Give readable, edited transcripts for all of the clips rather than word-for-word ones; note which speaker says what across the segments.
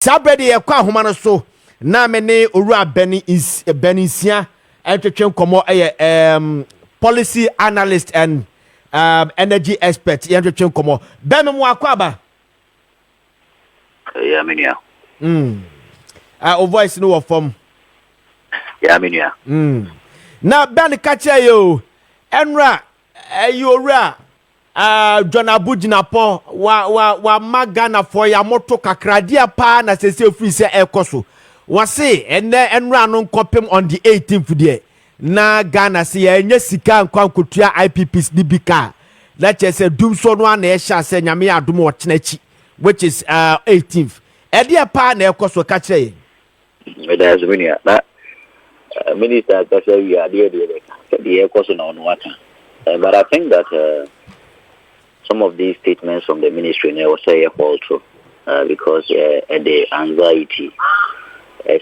Speaker 1: Sabedi e kwa ahoma so na me ne owura Nsiah etwetwe komo policy analyst and energy expert etwetwe komo be me mo akwaba
Speaker 2: ya menia
Speaker 1: o voice no wo form
Speaker 2: ya menia
Speaker 1: na ben kache yo enra owura John Abujina po wa magana for ya moto kakradia pa na sese ofiri se ekoso wase enra no nkopem on the 18th there na Ghana se ya nya sika nkwankotua IPPs dibika na chese dumso no na ehya se nyame ya adom wo chenachi which is 18th edia pa na ekoso ka kire
Speaker 2: that's menia na minister that say we are there the ekoso na on waka but I think that some of these statements from the ministry now say fall true because the anxiety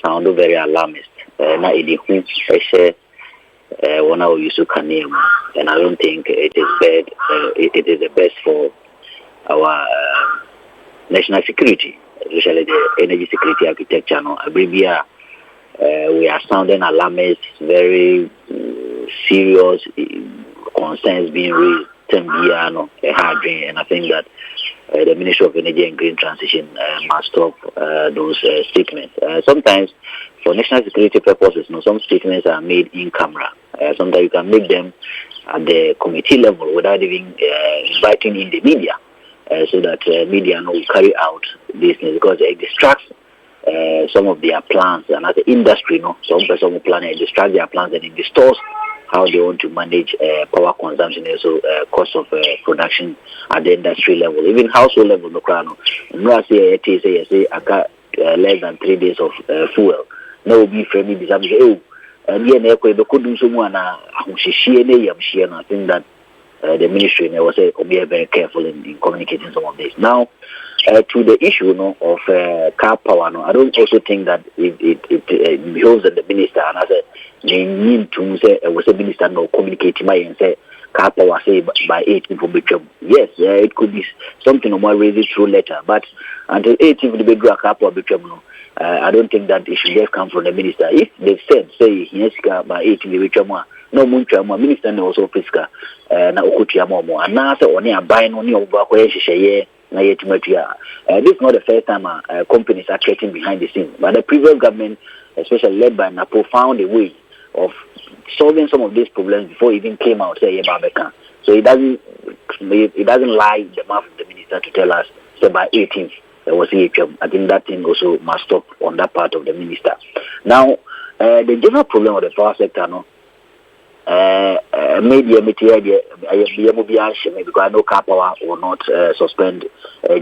Speaker 2: sound very alarmist. Now it one hour use and I don't think it is bad. It is the best for our national security, especially the energy security architecture. No, we are sounding alarmist, very serious concerns being raised. And I think that the Ministry of Energy and Green Transition must stop those statements. Sometimes, for national security purposes, some statements are made in camera. Sometimes you can make them at the committee level without even inviting in the media, so that media will carry out this because it distracts some of their plans, and as the industry, some person will plan and distract their plans, and it distorts how they want to manage power consumption and also cost of production at the industry level, even household level. No, say less than 3 days of fuel. No, be friendly. And I think that the ministry was be very careful in communicating some of this. Now, to the issue of car power, I don't also think that it behoves the minister, and as they need to say was a minister communicating by and say car power say by 18 for become. Yes, it could be something more raised through letter, but until 18 for the bedrock car power become I don't think that it should just come from the minister. If they said say yes by 18 the become no muncha minister no also fiscal na okutia momo and now say oni abai no ni obo akoye hihye na yetumatua. This is not the first time companies are getting behind the scenes, but the previous government, especially led by Napo, found a way of solving some of these problems before it even came out say Babeka. So it doesn't lie in the mouth of the minister to tell us say by 18th there was EHM. I think that thing also must stop on that part of the minister. Now the general problem of the power sector maybe because I know car power will not suspend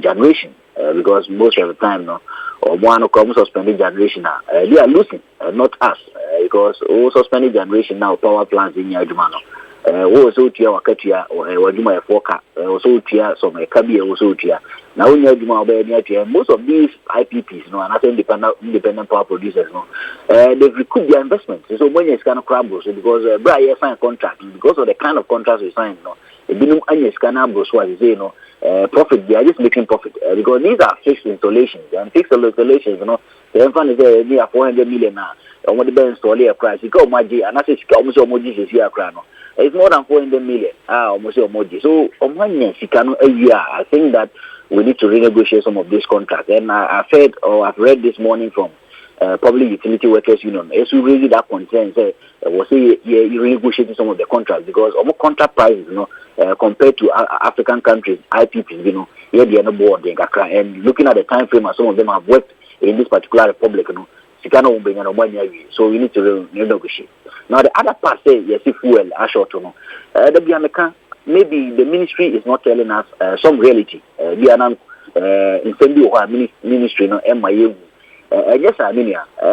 Speaker 2: generation because most of the time or one comes suspending generation they are losing, not us, because suspending generation now power plants in Yajumano. Also to your Wakatia or Wajuma Foka, also to some Kabi, also to now most of these IPPs, and other independent power producers, they've recouped their investments. So when it's kind of crumbles because Brian signed contract because of the kind of contracts we signed, the minimum annual scanner was profit. They are just making profit because these are fixed installations and fixed installations. The infant is near 400 million now. I want to be installed a price. You go Maji and I say almost Moji is here. It's more than 400 million. Almost Moji. So I think that we need to renegotiate some of these contracts. And I've read this morning from Public Utility Workers Union. As we raise that concern, say you renegotiating some of the contracts because almost contract prices, compared to African countries, IPPs, they are not board. And looking at the time frame, some of them have worked in this particular republic, so we need to renegotiate. Now the other part say yes, if fuel are short, maybe the ministry is not telling us some reality. We are not in ministry, MIA. Yes,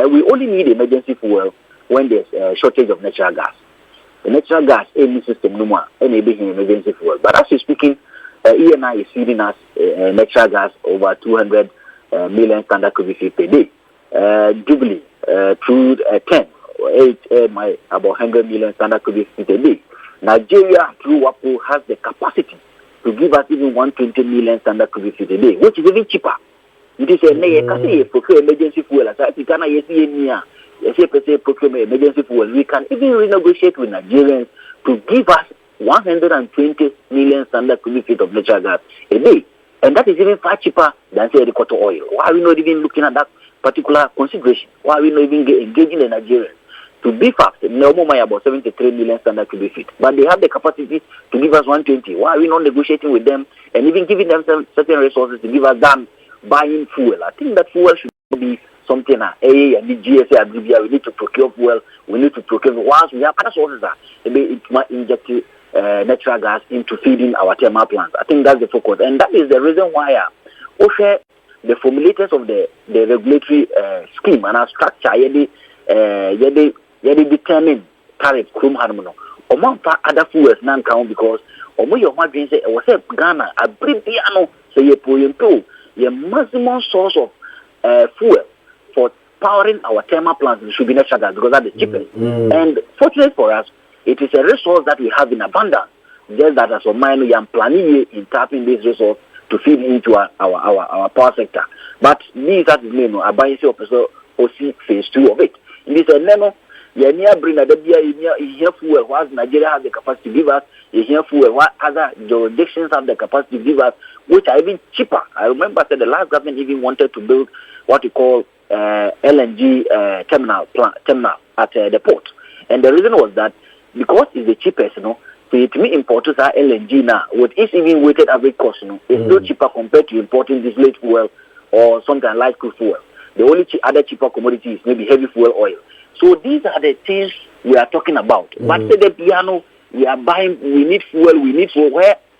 Speaker 2: we only need emergency fuel when there's a shortage of natural gas. The natural gas, any system, no more, any emergency fuel. But as you're speaking, ENI is feeding us natural gas over 200 million standard cubic feet per day. Jubilee, through 10, 8, about 100 million standard cubic feet a day. Nigeria, through WAPO, has the capacity to give us even 120 million standard cubic feet a day, which is even cheaper It is a nay procure emergency fuel. As I can I see near procure emergency fuel. We can even renegotiate with Nigerians to give us 120 million standard cubic feet of natural gas a day. And that is even far cheaper than say the cotton oil. Why are we not even looking at that particular consideration? Why are we not even engaging the Nigerians to beef up? No more about 73 million standard cubic feet. But they have the capacity to give us 120. Why are we not negotiating with them and even giving them certain resources to give us than buying fuel? I think that fuel should be something and the GSA we need to procure fuel, we need to procure once we have other sources that it might inject natural gas into feeding our thermal plants. I think that's the focus, and that is the reason why the formulators of the regulatory scheme and our structure they determine tariff krum harmono among other fuels nan count because your margin say was Ghana a piano say your maximum source of fuel for powering our thermal plants should be natural gas because that is cheapest. And fortunately for us, it is a resource that we have in abundance. Just that as a mind we are planning in tapping this resource to feed into our power sector. But these are the name I buy OC phase 2 of it. It is a nano. You near bring a here fuel whilst Nigeria has the capacity to give us, you hear fuel what other jurisdictions have the capacity to give us, which are even cheaper. I remember that the last government even wanted to build what you call LNG terminal at the port. And the reason was that because it's the cheapest, so it means importers are LNG now. What is even weighted average cost, it's still cheaper compared to importing distillate fuel or something like crude fuel. The only other cheaper commodity is maybe heavy fuel oil. So these are the things we are talking about. But say the piano, we are buying, we need fuel,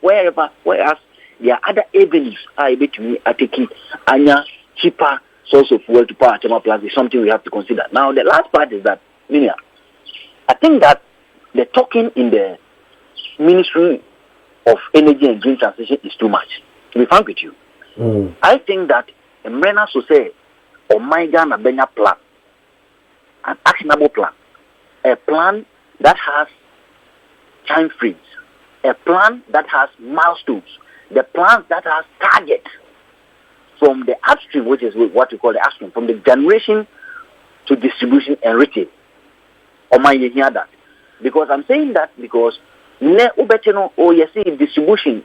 Speaker 2: wherever, whereas there are other avenues are able to take anya cheaper source of fuel to power thermal plants is something we have to consider. Now the last part is that, I think that the talking in the Ministry of Energy and Green Transition is too much. To be frank with you, I think that a Mrena so say or my Ghana Benya plan, an actionable plan, a plan that has time frames, a plan that has milestones, the plan that has targets from the upstream, which is what we call the upstream, from the generation to distribution and retail. Or my you hear that? Because I'm saying that because you see distribution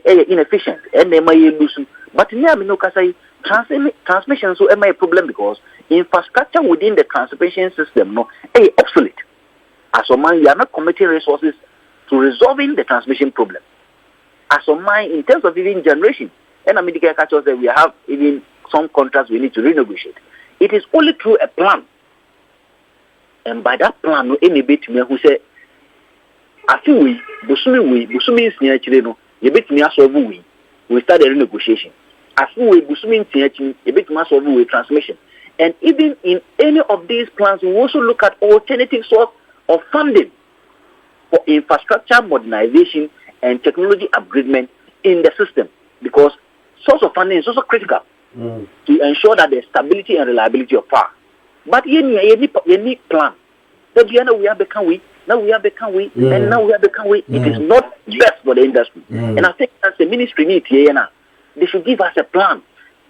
Speaker 2: inefficient and they may lose. But transmission so am a problem because infrastructure within the transmission system obsolete. As a man, you are not committing resources to resolving the transmission problem. As a man, in terms of even generation, and American catchers that we have even some contracts we need to renegotiate. It is only through a plan. And by that plan, no any bit me who say I feel we Busumi is near Chileno, you bit me as we start the renegotiation. I feel we Busumi in a bit mass of transmission. And even in any of these plans, we also look at alternative source of funding for infrastructure modernization and technology upgradement in the system. Because source of funding is also critical to ensure that there's stability and reliability of power. But you need plan. But we have become weak. Now we have become weak, and now we have become weak. It is not best for the industry. And I think as the ministry needs here now, they should give us a plan.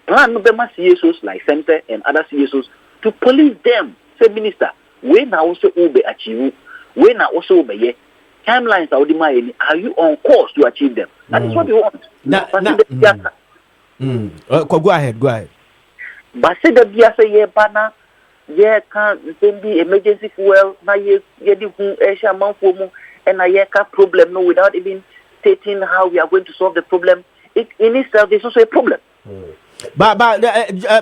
Speaker 2: Plan November CSOs like Center and other CSOs to police them. Say, Minister, when now also achieve, when now also obey timelines are you on course to achieve them? That is what we want.
Speaker 1: Go ahead.
Speaker 2: But say the BSA banner, can be emergency fuel, now Asia Manfomu, and a problem no without even stating how we are going to solve the problem. It in itself is also a problem.
Speaker 1: But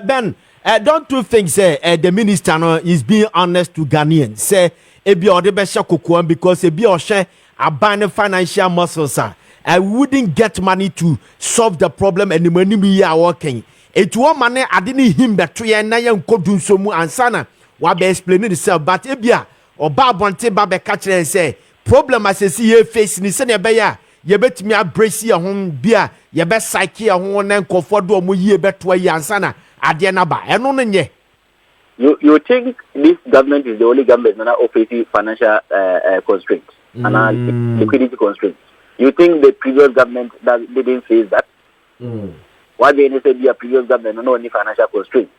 Speaker 1: Ben, don't you think the minister is being honest to Ghanaians? Say ebi odebesha kokoam because ebi oshe abane financial muscles I wouldn't get money to solve the problem and the money we are working. It one money I didn't him that we are na yan kodun somu ansana wa be explain itself but ebia oba bonte ba be catch and say problem as see you face ni se ne be ya ye betimi abrace ya ho bia ye be psyche ya ho na nkofo do mo yie beto ya ansana ade na ba eno no nye.
Speaker 2: You think this government is the only government that offers financial constraints and liquidity constraints? You think the previous government that didn't face that? Why they say be a previous government no any financial constraint.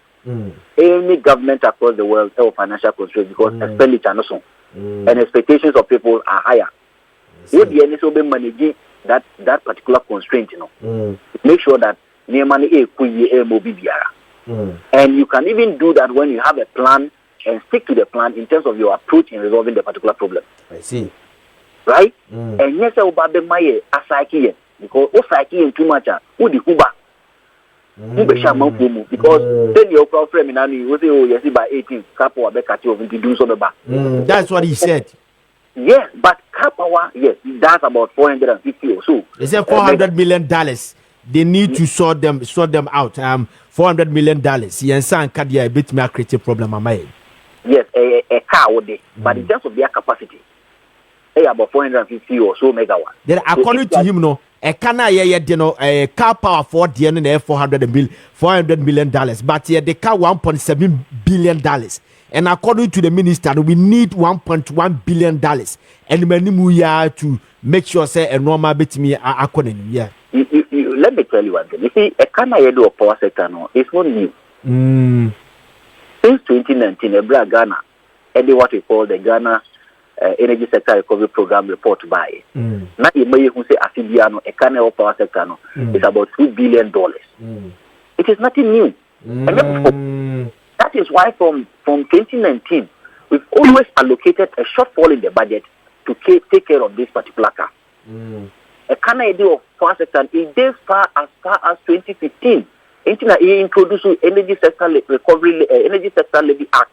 Speaker 2: Any government across the world have financial constraints because expenditure no so and expectations of people are higher. If the any so be managing that particular constraint, make sure that near money and you can even do that when you have a plan and stick to the plan in terms of your approach in resolving the particular problem.
Speaker 1: I see.
Speaker 2: Right? And yes, I will be my asaki because osaki too much. Who the Cuba? Because then your crowd frame in you say, oh, yes, by 18, couple of Becca to do so.
Speaker 1: That's what he said.
Speaker 2: Yes, but Kapawa, yes, that's about 450 or so.
Speaker 1: They said $400 million. They need to sort them out. $400 million. Yes, and Kadia a bit more creative problem.
Speaker 2: Yes, a car would be, but in terms of their capacity, they about 450 or so megawatt.
Speaker 1: Then according to him, no, a cana a car power for the $400 million, but yeah, the car $1.7 billion. And according to the minister, we need $1.1 billion. And many to make sure say a normal bit me according. Yeah.
Speaker 2: Let me tell you one thing. You see, a Canada power sector no, it's not new. Since 2019, a Ghana, and what we call the Ghana Energy Sector Recovery Program report by. Now you may who say Afibiano, a Canada power sector no, it's about $2 billion. It is nothing new. And that is why from 2019, we've always allocated a shortfall in the budget to take care of this particular car. A Canada of power sector is as far as 2015. He introduced Energy Sector Recovery Energy Sector Levy Act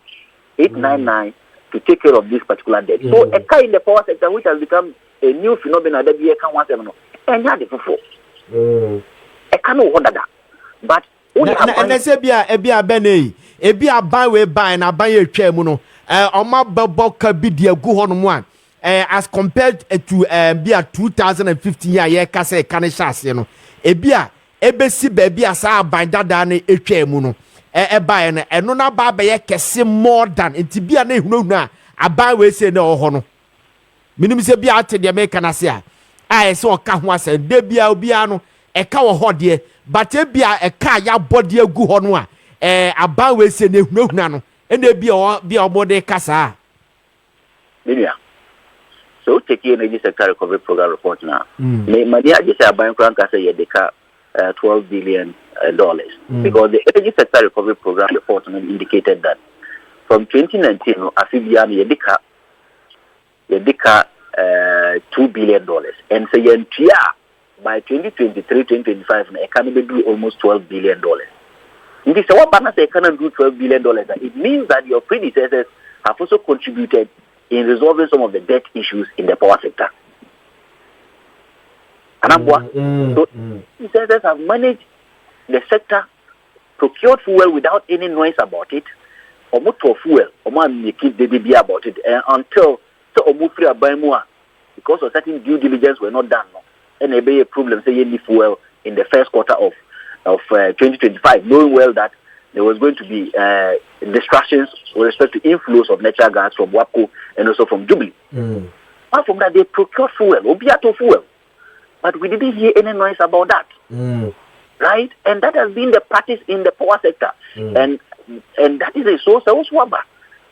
Speaker 2: 899 to take care of this particular debt. So a car in the power sector which has become a new phenomenon that we can want to and had it before. I cannot order that. But
Speaker 1: and I say ebia bene ebia ban we buy na ban ye twa mu no oma bebo ka bi de agu ho no mo as compared to bia 2015 year ye ka say kan shase no ebia ebesi ba bia sa ban dada na etwa mu no buy no eno na ba be ye kese more than enti bia na ehunu a aban we say na ho no minim se bia ate de me kana se a se o ka ho ase de bia obia no e ka wo ho de but ebia e ka ya body agu ho no a aban we say na ehunu no ene bia obode kasa
Speaker 2: Lilia. So take Energy Sector Recovery Program report now. Me Madia just say aban kran ka say ye ka $12 billion because the Energy Sector Recovery Program report indicated that from 2019 Afibian yedika $2 billion and say by 2023-2025 the economy do almost $12 billion. This is what Bana say can do $12 billion. It means that your predecessors have also contributed in resolving some of the debt issues in the power sector. So predecessors have managed the sector, procured fuel without any noise about it, or motor fuel, or make it baby about it until so free because of certain due diligence were not done. And there be a problem say you need fuel in the first quarter of 2025, knowing well that there was going to be distractions with respect to inflows of natural gas from WAPCO and also from Jubilee. Apart from that, they procured fuel, Obiato fuel. But we didn't hear any noise about that. Right? And that has been the practice in the power sector. And that is a source of swabber.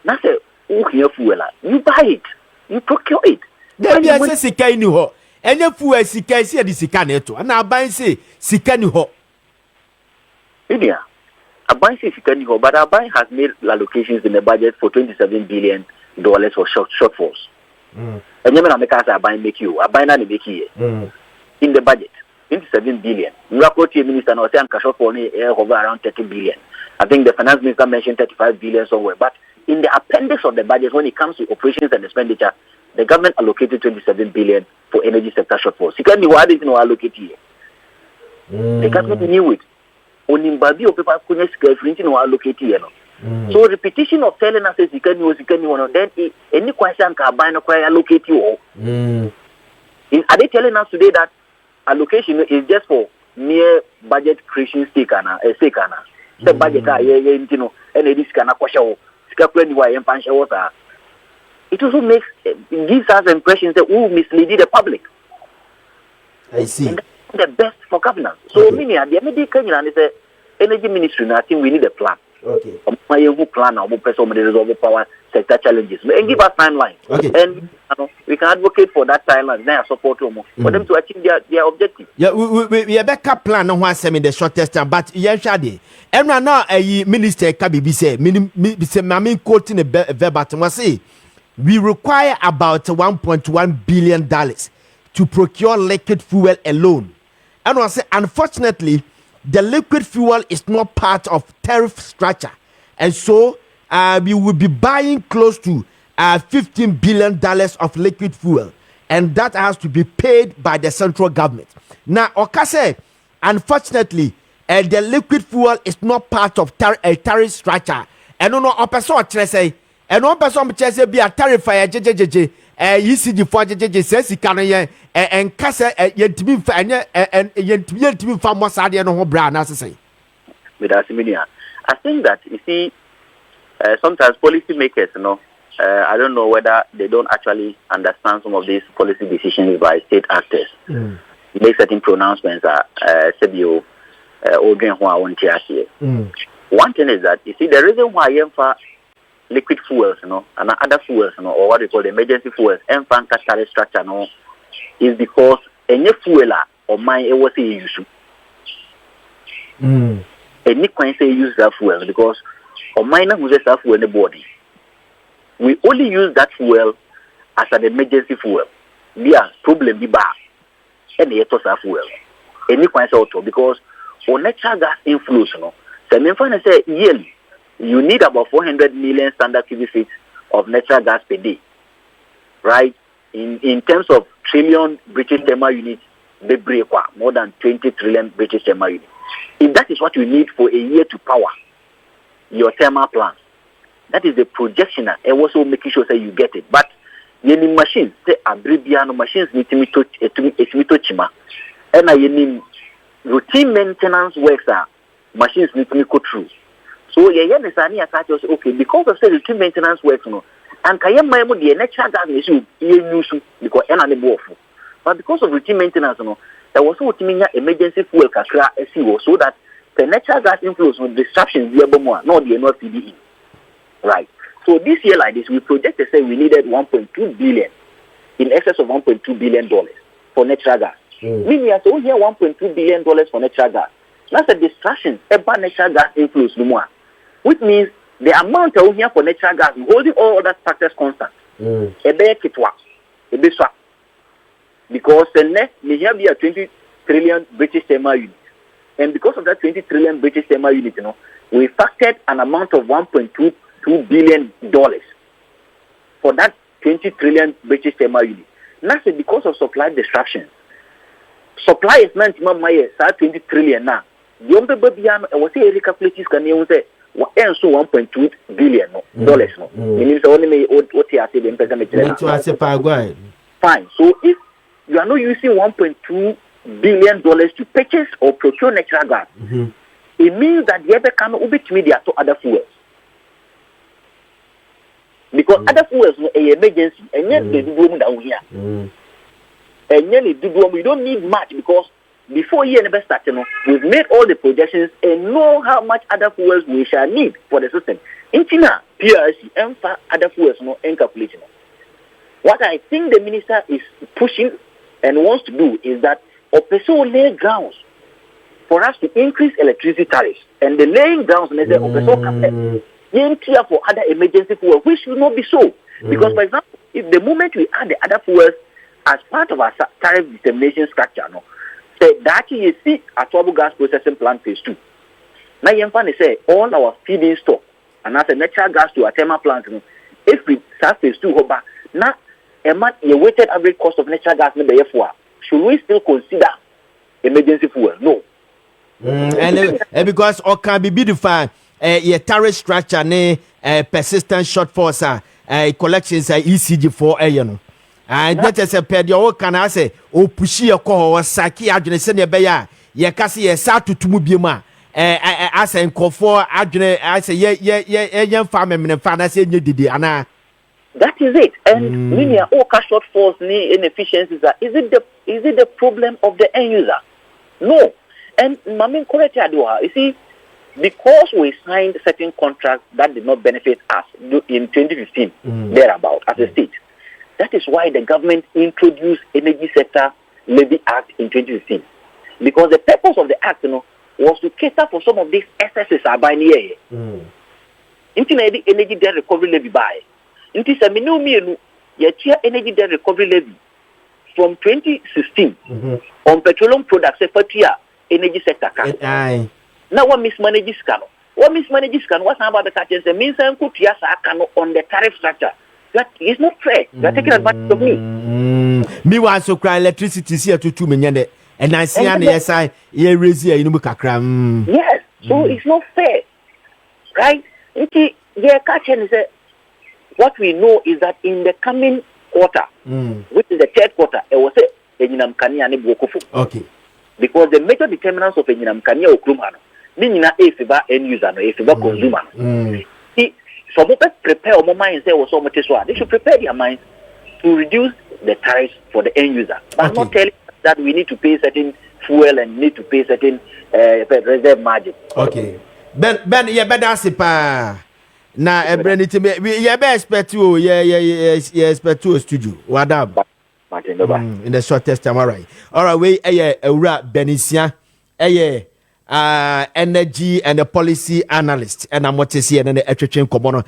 Speaker 2: That's a fuel. You buy it. You procure it.
Speaker 1: Then you say sika ni ho. Enye fuel sika isi di sika neto. Na aban say sika ni ho.
Speaker 2: Yeah. Aban say sika ni ho, but Aban has made allocations in the budget for $27 billion for shortfalls. And you mean America say Aban make you. Aban na make you. In the budget, $27 billion. Murakotie minister now say shortfall ni over around $30 billion. I think the finance minister mentioned $35 billion somewhere, but in the appendix of the budget, when it comes to operations and expenditure, the government allocated $27 billion for energy sector shortfalls. Secondly, why didn't you allocate here? The government knew it. Onimbabi o paper kunya sika frinti no allocate here no. So repetition of telling us secondly one, then any question can buy no quite allocate you. Are they telling us today that allocation is just for mere budget creation stake ana the budget and this kana kwasha sika kweni wa yempansha water. It also gives us the impression that we mislead the public.
Speaker 1: I see.
Speaker 2: the best for governance. So, meaning at the medical and the energy ministry, I think we need a plan.
Speaker 1: Okay.
Speaker 2: My plan, our person, resolve power sector challenges, and give us timeline.
Speaker 1: Okay.
Speaker 2: And we can advocate for that timeline. Then support them for them to achieve their objective.
Speaker 1: Yeah, we have backup plan on one in the shortest time, but yeah, shady. And right now, a minister Kabibi say, Mammy quoting a verbatim was say, we require about $1.1 billion to procure liquid fuel alone. And I say, unfortunately, the liquid fuel is not part of tariff structure, and so we will be buying close to $15 billion of liquid fuel, and that has to be paid by the central government. Now, Okase, unfortunately, the liquid fuel is not part of tariff structure. And no, person say, and one person say be a tariff JJJ. ECG for JJ says he can and Cassa yet and yet to be far more sad and no brown as I say.
Speaker 2: With Asiminia, I think that you see, sometimes policymakers, I don't know whether they don't actually understand some of these policy decisions by state actors. Make certain pronouncements Sebio Odrin Hua won't here. One thing is that you see the reason why liquid fuels, and other fuels, or what they call the emergency fuels, and tariff structure, is because any fuel or mine it was a issue. Any can say use that fuel because or mine uses that fuel in the body. We only use that fuel as an emergency fuel. Yeah, problem be bad. And the that fuel. Any can say auto because for natural gas inflows, so me say yearly. You need about 400 million standard cubic feet of natural gas per day, right? In terms of trillion British thermal units, they break more than 20 trillion British thermal units. If that is what you need for a year to power your thermal plants, that is the projection, and also making sure that you get it. But any machines, say abbreviano machines need to chima, and any routine maintenance works machines need to go through. So okay, because of the routine maintenance work, and the natural gas issue because but because of routine maintenance, there was also emergency fuel so that the natural gas inflows disruptions no the not CDE. Right. So this year like this, we projected say we needed 1.2 billion, in excess of $1.2 billion for natural gas. Meaning so here $1.2 billion for natural gas. That's a distraction about natural gas inflows no more. Which means the amount of here for natural gas, holding all other factors constant. Because the next may here be a 20 trillion British thermal unit. And because of that 20 trillion British thermal unit, we factored an amount of $1.22 billion for that 20 trillion British thermal unit. That's because of supply disruptions. Supply is meant to my 20 trillion now. The only baby I was say recalculations can you say $1.2 billion dollars. Meaning only what you are saying. Fine. So if you are not using $1.2 billion to purchase or procure natural gas, it means that the other cannot be media to other fuels. Because other fuels are an emergency, and yet they do down here. And yet we don't need much because before year never started, we've made all the projections and know how much other fuels we shall need for the system. In China, PRC, and other fuels and calculation. What I think the minister is pushing and wants to do is that Opeso lay grounds for us to increase electricity tariffs, and the laying grounds and the Opeso clear for other emergency fuels, which should not be so. Because, for example, if the moment we add the other fuels as part of our tariff determination structure, say that you see at Trouble Gas Processing Plant Phase 2. Now, you can say all our feeding stock and as a natural gas to our thermal plant, if we start Phase 2, now a weighted average cost of natural gas, should we still consider emergency fuel? No.
Speaker 1: And because or can be defined a tariff structure, persistent shortfalls, collections, ECG for a and that is a pedio can I say, oh, pushy a call or Saki Adrian Senebeya, Yakasi, a Satu Tumubima, as and call for Adrian, I say, young farmer and fantasy, you did Anna.
Speaker 2: That is it. And linear all cash shortfalls, inefficiencies. Is it the problem of the end user? No. And Mamin correct you see, because we signed certain contracts that did not benefit us in 2015, thereabout, as a state. That is why the government introduced Energy Sector Levy Act in 2015. Because the purpose of the act, was to cater for some of these excesses are by near. Into energy debt recovery levy by. Into Saminu, energy debt recovery levy from 2016 on petroleum products, energy sector. Now what mismanages can? What mismanages can? What's about the catches? The means and put on the tariff structure. That is not fair. You are taking advantage of me.
Speaker 1: Me want to cry electricity here to 2 million. And I see an SI, yes, so it's not fair. Right? What we know is that in the coming quarter, which is the third quarter, it was okay. Because the major determinants of Enyinam Kanya Okrumano, meaning a favor end user, a favor consumer. So prepare our minds there was so much as well. They should prepare their minds to reduce the tariffs for the end user. But not telling that we need to pay certain fuel and need to pay certain reserve margin. Okay. Ben, you better sipa. Na ebrenity you be expect you expect to studio. What up? In the shortest time, all right, we Nsiah, energy and the policy analyst, and I'm what to see and the attraction commoner.